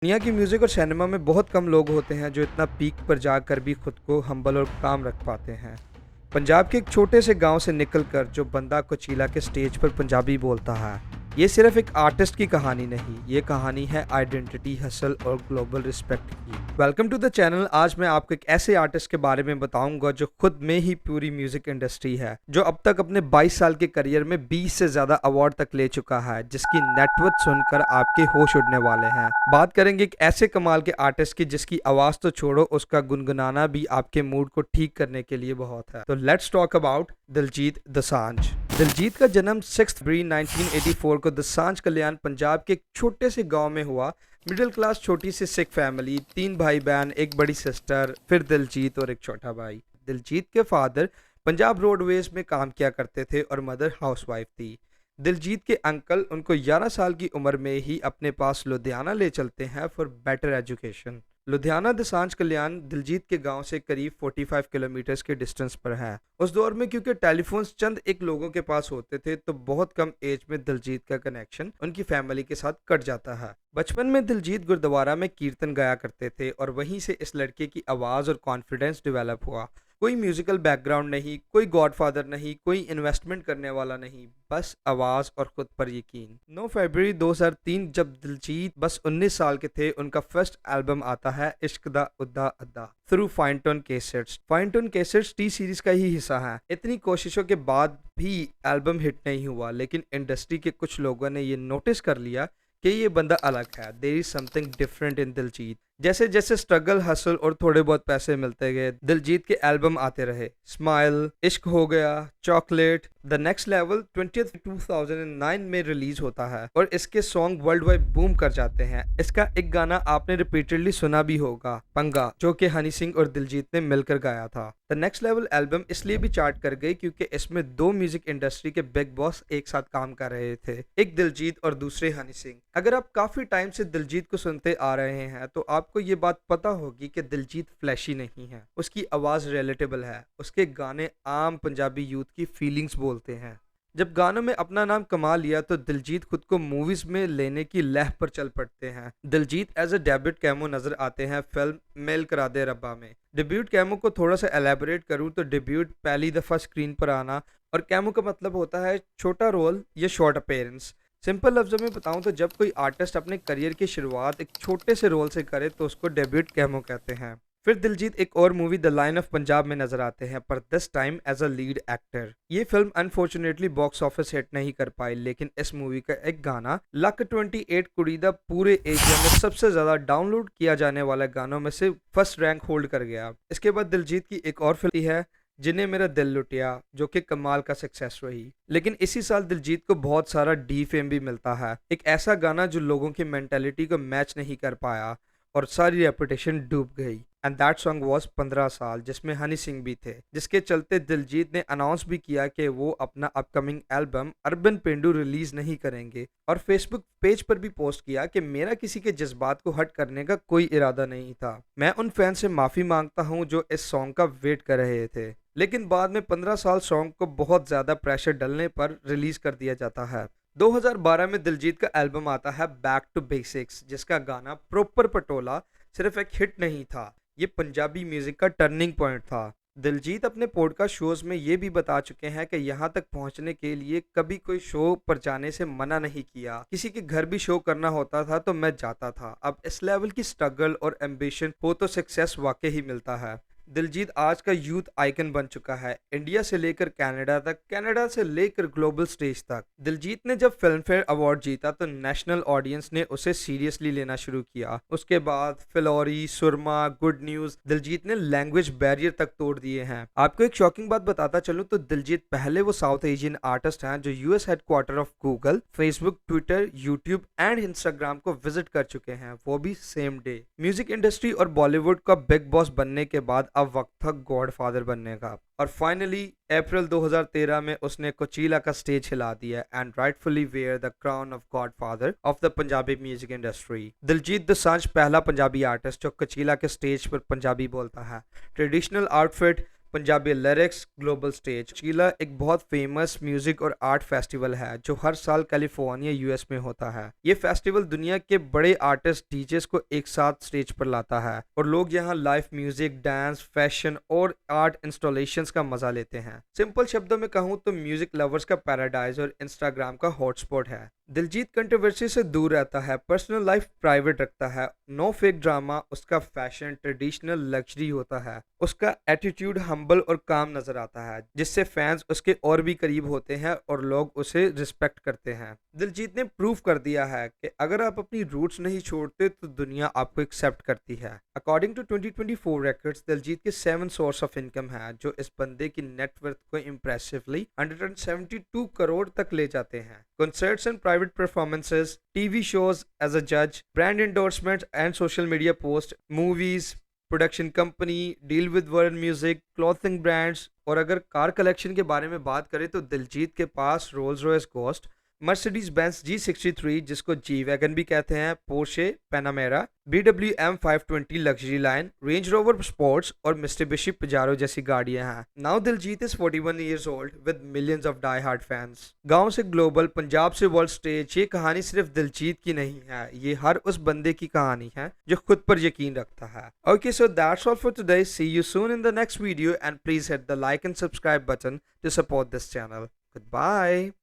दुनिया की म्यूज़िक और सिनेमा में बहुत कम लोग होते हैं जो इतना पीक पर जाकर भी खुद को हम्बल और काम रख पाते हैं। पंजाब के एक छोटे से गांव से निकलकर जो बंदा कोचीला के स्टेज पर पंजाबी बोलता है, ये सिर्फ एक आर्टिस्ट की कहानी नहीं, ये कहानी है आइडेंटिटी, हसल और ग्लोबल रिस्पेक्ट की। Welcome to the channel. आज मैं आपको एक ऐसे आर्टिस्ट के बारे में बताऊंगा जो खुद में ही पूरी म्यूजिक इंडस्ट्री है, जो अब तक अपने 22 साल के करियर में 20 से ज्यादा अवार्ड तक ले चुका है, जिसकी नेटवर्थ सुनकर आपके होश उड़ने वाले हैं। बात करेंगे एक ऐसे कमाल के आर्टिस्ट की जिसकी आवाज तो छोड़ो, उसका गुनगुनाना भी आपके मूड को ठीक करने के लिए बहुत है। तो let's talk about Diljit Dosanjh. Diljit का जन्म 6 फरवरी 1984 को दोसांझ कल्याण पंजाब के एक छोटे से गांव में हुआ। मिडिल क्लास छोटी सी सिख फैमिली, 3 भाई बहन, एक बड़ी सिस्टर, फिर दिलजीत और एक छोटा भाई। दिलजीत के फादर पंजाब रोडवेज में काम किया करते थे और मदर हाउसवाइफ थी। दिलजीत के अंकल उनको 11 साल की उम्र में ही अपने पास लुधियाना ले चलते हैं for better education. Ludhiana Dosanjh Kalyan Diljit के गांव से करीब 45 किलोमीटर्स के डिस्टेंस पर है। उस दौर में क्योंकि टेलीफोन्स चंद एक लोगों के पास होते थे, तो बहुत कम एज में दिलजीत का कनेक्शन उनकी फैमिली के साथ कट जाता है। बचपन में दिलजीत गुरुद्वारा में कीर्तन गाया करते थे और वहीं से इस लड़के की आवाज़ और कॉन्फिडेंस डेवलप हुआ। कोई म्यूजिकल बैकग्राउंड नहीं, कोई गॉडफादर नहीं, कोई इन्वेस्टमेंट करने वाला नहीं, बस आवाज़ और खुद पर यकीन। 9 फरवरी 2003 जब दिलजीत बस 19 साल के थे, उनका फर्स्ट एल्बम आता है इश्क Da Uddaa Adda through Finetone cassettes. Finetone cassettes T Series का ही हिस्सा है। इतनी कोशिशों के बाद भी एल्बम हिट नहीं हुआ, लेकिन इंडस्ट्री के कुछ लोगों ने ये नोटिस कर लिया कि ये बंदा अलग है। There is something different in Diljit. जैसे जैसे स्ट्रगल, हसल और थोड़े बहुत पैसे मिलते गए, दिलजीत के एल्बम आते रहे। स्माइल, इश्क हो गया, चॉकलेट, द नेक्स्ट लेवल 2009 में रिलीज होता है और इसके सॉन्ग वर्ल्ड वाइड बूम कर जाते हैं। इसका एक गाना आपने रिपीटेडली सुना भी होगा, पंगा, जो कि हनी सिंह और दिलजीत ने मिलकर गाया था। द नेक्स्ट लेवल एल्बम इसलिए भी चार्ट कर गई क्योंकि इसमें 2 म्यूजिक इंडस्ट्री के बिग बॉस एक साथ काम कर रहे थे, एक दिलजीत और दूसरे हनी सिंह। अगर आप काफी टाइम से दिलजीत को सुनते आ रहे हैं तो आपको ये बात पता होगी कि दिलजीत फ्लैशी नहीं है, उसकी आवाज रिलेटेबल है, उसके गाने आम पंजाबी यूथ की फीलिंग्स बोलते हैं। जब गानों में अपना नाम कमा लिया तो दिलजीत खुद को मूवीज में लेने की लह पर चल पड़ते हैं। Diljit as a debut cameo नजर आते हैं फिल्म मेल करा दे रब्बा में। डेब्यूट कैमो को थोड़ा सा एलैबोरेट करूं तो डेब्यूट पहली दफा स्क्रीन पर आना, और कैमो का मतलब होता है छोटा रोल या शॉर्ट अपीयरेंस। सिंपल लफ्जों में बताऊं तो जब कोई आर्टिस्ट अपने करियर की शुरुआत एक छोटे से रोल से करे तो उसको डेब्यूट कैमो कहते हैं। फिर दिलजीत एक और movie the lion of Punjab में नजर आते हैं, पर this time as a lead actor. ये film unfortunately box office hit नहीं कर पाई, लेकिन इस मूवी का एक गाना लक 28 कुड़ी दा पूरे एशिया में सबसे ज्यादा डाउनलोड किया जाने वाला गानों में से फर्स्ट रैंक होल्ड कर गया। इसके बाद दिलजीत की एक और फिल्म है जिन्हें मेरा दिल लुटिया, जो कि कमाल का सक्सेस रही। लेकिन इसी साल दिलजीत को बहुत सारा डी फेम भी मिलता है, एक ऐसा गाना जो लोगों की मेंटालिटी को मैच नहीं कर पाया और सारी रेपुटेशन डूब गई। एंड दैट सॉन्ग वाज 15 साल, जिसमें हनी सिंह भी थे, जिसके चलते दिलजीत ने अनाउंस भी किया कि वो अपना अपकमिंग एल्बम अर्बन पेंडू रिलीज नहीं करेंगे, और फेसबुक पेज पर भी पोस्ट किया कि मेरा किसी के जज्बात को हट करने का कोई इरादा नहीं था। मैं उन फैन से माफी मांगता हूँ जो इस सॉन्ग का वेट कर रहे थे। लेकिन बाद में 15 साल सॉन्ग को बहुत ज्यादा प्रेशर डलने पर रिलीज कर दिया जाता है। 2012 में दिलजीत का एल्बम आता है बैक टू बेसिक्स, जिसका गाना प्रॉपर पटोला सिर्फ एक हिट नहीं था, ये पंजाबी म्यूजिक का टर्निंग पॉइंट था। दिलजीत अपने पॉडकास्ट शोज में ये भी बता चुके हैं कि यहाँ तक पहुँचने के लिए कभी कोई शो पर जाने से मना नहीं किया, किसी के घर भी शो करना होता था तो मैं जाता था। अब इस लेवल की स्ट्रगल और एम्बिशन हो तो सक्सेस वाकई ही मिलता है। दिलजीत आज का यूथ आइकन बन चुका है, इंडिया से लेकर कनाडा तक, कनाडा से लेकर ग्लोबल स्टेज तक। दिलजीत ने जब फिल्म फेयर अवार्ड जीता तो नेशनल ऑडियंस ने उसे सीरियसली लेना शुरू किया। उसके बाद फिलौरी, सुरमा, गुड न्यूज, दिलजीत ने लैंग्वेज बैरियर तक तोड़ दिए हैं। आपको एक शॉकिंग बात बताता चलूं तो दिलजीत पहले वो साउथ एशियन आर्टिस्ट हैं जो US headquarter of Google, Facebook, Twitter, YouTube and Instagram को विजिट कर चुके हैं, वो भी सेम डे। म्यूजिक इंडस्ट्री और बॉलीवुड का बिग बॉस बनने के बाद अब वक्त था गॉडफादर बनने का, और फाइनली अप्रैल 2013 में उसने कोचीला का स्टेज हिला दिया and rightfully wear the crown of godfather of the Punjabi music industry. Diljit Dosanjh पहला पंजाबी आर्टिस्ट जो कोचीला के स्टेज पर पंजाबी बोलता है। Traditional outfit, Punjabi lyrics, global stage. Coachella एक बहुत फेमस म्यूजिक और आर्ट फेस्टिवल है जो हर साल कैलिफोर्निया यूएस में होता है। ये फेस्टिवल दुनिया के बड़े आर्टिस्ट डीजेस को एक साथ स्टेज पर लाता है और लोग यहाँ लाइव म्यूजिक, डांस, फैशन और आर्ट इंस्टॉलेशंस का मजा लेते हैं। सिंपल शब्दों में कहूँ तो म्यूजिक लवर्स का पैराडाइज और इंस्टाग्राम का हॉटस्पॉट है। दिलजीत कंट्रोवर्सी से दूर रहता है, पर्सनल लाइफ प्राइवेट रखता है, नो फेक ड्रामा, उसका फैशन ट्रेडिशनल लग्जरी होता है, उसका एटीट्यूड हम्बल और काम नजर आता है जिससे फैंस उसके और भी करीब होते हैं और लोग उसे रिस्पेक्ट करते हैं। दिलजीत ने प्रूव कर दिया है कि अगर आप अपनी रूट्स नहीं छोड़ते तो दुनिया आपको एक्सेप्ट करती है। अकॉर्डिंग टू 2024 रिकॉर्ड्स, दिलजीत के 7 सोर्स ऑफ इनकम है जो इस बंदे की नेटवर्थ को इम्प्रेसिवली 172 करोड़ तक ले जाते हैं। Concerts and private performances, TV shows as a judge, brand endorsements and social media posts, movies, production company, deal with world music, clothing brands. और अगर कार कलेक्शन के बारे में बात करें तो दिलजीत के पास Rolls Royce Ghost, Mercedes Benz G63 जिसको जी वैगन भी कहते हैं, Porsche Panamera, BWM 520 luxury line, range rover sports और मित्सुबिशी पजारो जैसी गाड़ियां हैं। Now Diljit is 41 years old with millions of die hard fans. गांव से ग्लोबल, पंजाब से वर्ल्ड स्टेज, ये कहानी सिर्फ दिलजीत की नहीं है, ये हर उस बंदे की कहानी है जो खुद पर यकीन रखता है। Okay, so that's all for today. See you soon in the next video and please hit the like and subscribe button to support this channel. Goodbye.